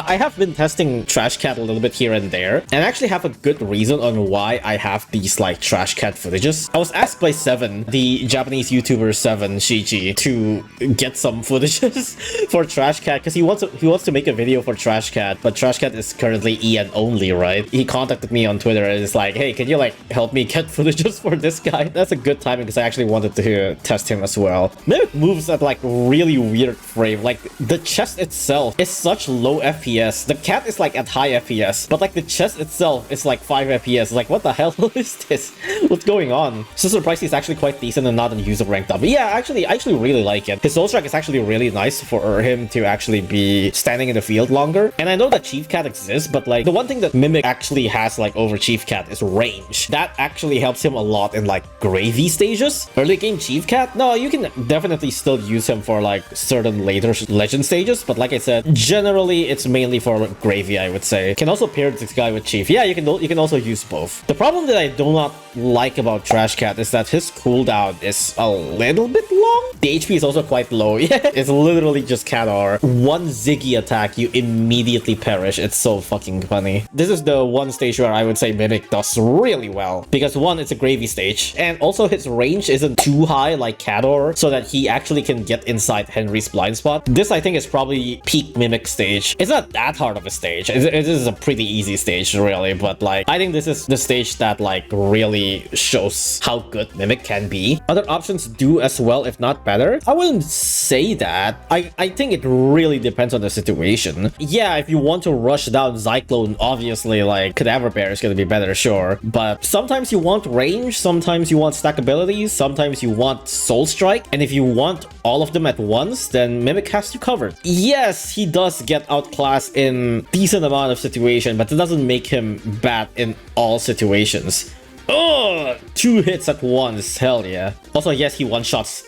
I have been testing Trash Cat a little bit here and there, and I actually have a good reason on why I have these like Trash Cat footages. I was asked by Seven, the Japanese YouTuber Seven Shichi, to get some footages for Trash Cat because he wants to make a video for Trash Cat, but Trash Cat is currently EN only, right? He contacted me on Twitter and is like, hey, can you like help me get footages for this guy? That's a good timing because I actually wanted to test him as well. Mimic moves at like really weird frame. Like the chest itself is such low FPS. The cat is like at high FPS, but like the chest itself is like 5 FPS. Like what the hell is this? What's going on? So surprised he's actually quite decent and not in user ranked up. But yeah, I actually really like it. His soul strike is actually really nice for him to actually be standing in the field longer. And I know that Chief Cat exists, but like the one thing that Mimic actually has like over Chief Cat is range. That actually helps him a lot in like gravy stages. Early game Chief Cat, no, you can definitely still use him for like certain later legend stages, but like I said, generally it's mainly for gravy, I would say. Can also pair this guy with Chief. Yeah, you can also use both. The problem that I do not like about Trash Cat is that his cooldown is a little bit long. The HP is also quite low. Yeah, it's literally just Cat R. One Ziggy attack, you immediately perish. It's so fucking funny. This is the one stage where I would say Mimic does really well, because one, it's a gravy stage, and also his range isn't too high like Cat R, so that he actually can get inside Henry's blind spot. This I think is probably peak Mimic stage. It's not that hard of a stage. It is a pretty easy stage really, but like I think this is the stage that like really shows how good Mimic can be. Other options do as well, if not better. I wouldn't say that. I think it really depends on the situation. Yeah, if you want to rush down Zyklone, obviously like Cadaver Bear is gonna be better, sure. But sometimes you want range, sometimes you want stackability, sometimes you want Soul Strike, and if you want all of them at once, then Mimic has you covered. Yes, he does get outclassed in decent amount of situation, but it doesn't make him bad in all situations. Oh, 2 hits at once, hell yeah. Also, yes, he one-shots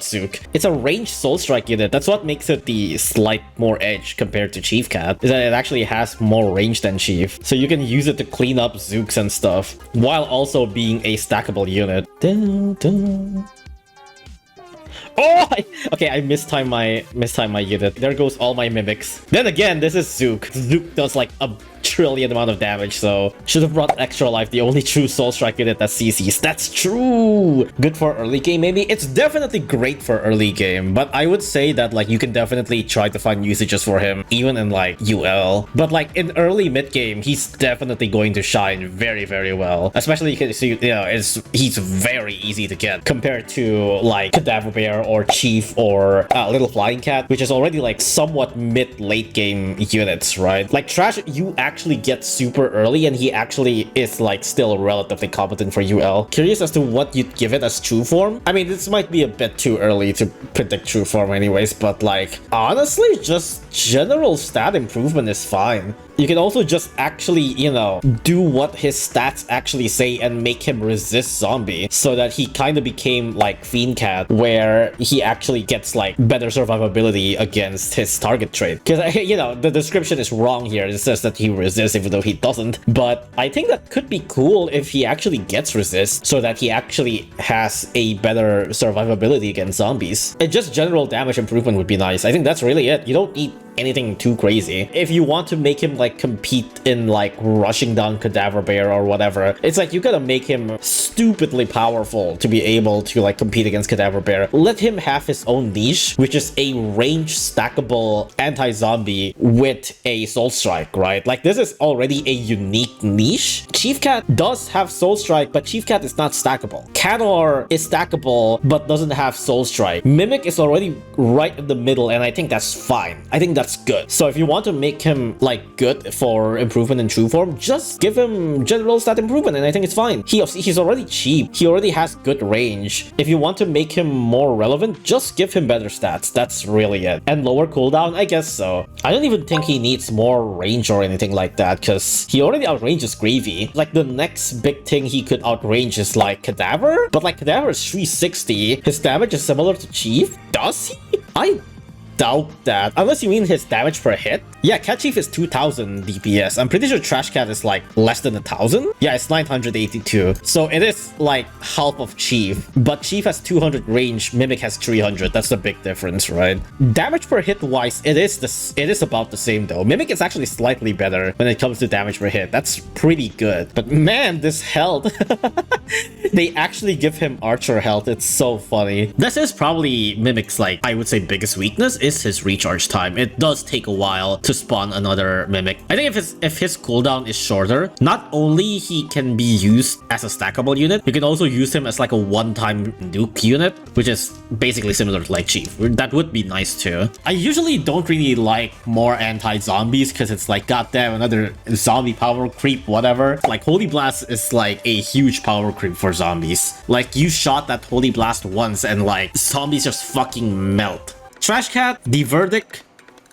Zook. It's a ranged Soul Strike unit. That's what makes it the slight more edge compared to Chief Cat, is that it actually has more range than Chief. So you can use it to clean up Zooks and stuff, while also being a stackable unit. Dun, dun. Oh, okay, I mistimed my unit. There goes all my mimics. Then again, this is Zook. Zook does like a trillion amount of damage, so should have brought Extra Life, the only true Soul Strike unit that CCs. That's true! Good for early game, maybe? It's definitely great for early game, but I would say that like you can definitely try to find usages for him, even in like UL. But like in early mid game, he's definitely going to shine very, very well. Especially because, you know, he's very easy to get compared to like Cadaver Bear or Chief or Little Flying Cat, which is already like somewhat mid-late game units, right? Like Trash, you actually get super early, and he actually is like still relatively competent for UL. Curious as to what you'd give it as true form. I mean, this might be a bit too early to predict true form anyways, but like honestly, just general stat improvement is fine. You can also just actually, you know, do what his stats actually say and make him resist zombie, so that he kind of became like Fiend Cat, where he actually gets like better survivability against his target trait. Because, you know, the description is wrong here. It says that he resists even though he doesn't. But I think that could be cool if he actually gets resist, so that he actually has a better survivability against zombies. And just general damage improvement would be nice. I think that's really it. You don't need anything too crazy. If you want to make him like compete in like rushing down Cadaver Bear or whatever, it's like you gotta make him stupidly powerful to be able to like compete against Cadaver Bear. Let him have his own niche, which is a range stackable anti-zombie with a Soul Strike, right? Like this is already a unique niche. Chief Cat does have Soul Strike, but Chief Cat is not stackable. Cator is stackable but doesn't have Soul Strike. Mimic is already right in the middle, and I think that's fine. I think that's good. So if you want to make him like good for improvement in true form, just give him general stat improvement, and I think it's fine. He's already cheap. He already has good range. If you want to make him more relevant, just give him better stats. That's really it. And lower cooldown, I guess so. I don't even think he needs more range or anything like that, because he already outranges Gravy. Like the next big thing he could outrange is like Cadaver, but like Cadaver is 360. His damage is similar to Chief. Does he? I doubt that, unless you mean his damage per hit. Yeah, Cat Chief is 2000 DPS. I'm pretty sure Trash Cat is like less than 1000. Yeah, it's 982. So it is like half of Chief, but Chief has 200 range, Mimic has 300. That's the big difference, right? Damage per hit wise, it is about the same though. Mimic is actually slightly better when it comes to damage per hit. That's pretty good. But man, this health. They actually give him Archer health. It's so funny. This is probably Mimic's, like, I would say biggest weakness is his recharge time. It does take a while to spawn another Mimic. I think if his cooldown is shorter, not only he can be used as a stackable unit, you can also use him as like a one-time nuke unit, which is basically similar to like Chief. That would be nice too. I usually don't really like more anti-zombies because it's like, goddamn, another zombie power creep, whatever. Like Holy Blast is like a huge power creep for zombies. Like you shot that Holy Blast once and like zombies just fucking melt. Trash Cat, the verdict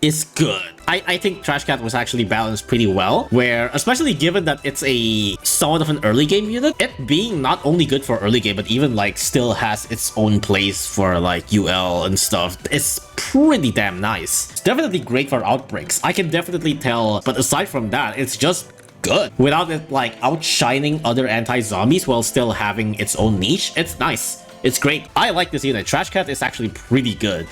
is good. I think Trash Cat was actually balanced pretty well, where, especially given that it's a somewhat of an early game unit, it being not only good for early game, but even like still has its own place for like UL and stuff, it's pretty damn nice. It's definitely great for outbreaks. I can definitely tell, but aside from that, it's just good. Without it like outshining other anti-zombies while still having its own niche, it's nice. It's great. I like this unit. Trash Cat is actually pretty good.